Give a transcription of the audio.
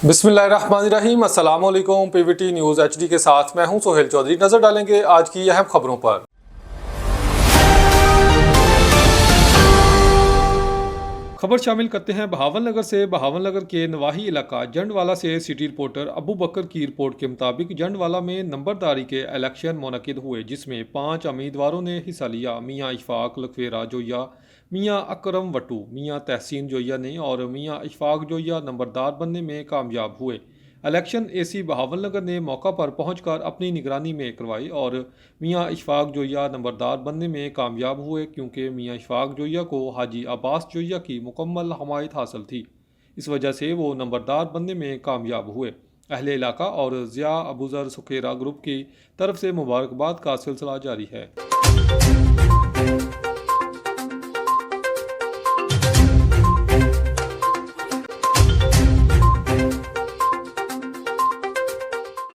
बिस्मिल्लाहिर्रहमानिर्रहीम, अस्सलाम वालेकुम। पीवीटी न्यूज़ एचडी के साथ मैं हूं सोहेल चौधरी। नजर डालेंगे आज की अहम खबरों पर। खबर शामिल करते हैं बहावलनगर से। बहावलनगर के नवाही इलाका जंडवाला से सिटी रिपोर्टर अबू बकर की रिपोर्ट के मुताबिक जंडवाला में नंबरदारी के इलेक्शन मुनक़िद हुए, जिसमें 5 उम्मीदवारों ने हिस्सा लिया। मियाँ इशफाक लखवेरा जोया, मियाँ अकरम वटू, मियाँ तहसीन जोया ने और मियाँ इशफाक जोया नंबरदार बनने में कामयाब हुए। इलेक्शन एसी बहावलनगर ने मौका पर पहुंचकर अपनी निगरानी में करवाई और मियाँ इशफाक जोया नंबरदार बनने में कामयाब हुए, क्योंकि मियाँ इशफाक जोया को हाजी अब्बास जोया की मुकम्मल हमायत हासिल थी। इस वजह से वो नंबरदार बनने में कामयाब हुए। अहले इलाका और ज़िया अबूज़र सुखेरा ग्रुप की तरफ से मुबारकबाद का सिलसिला जारी है।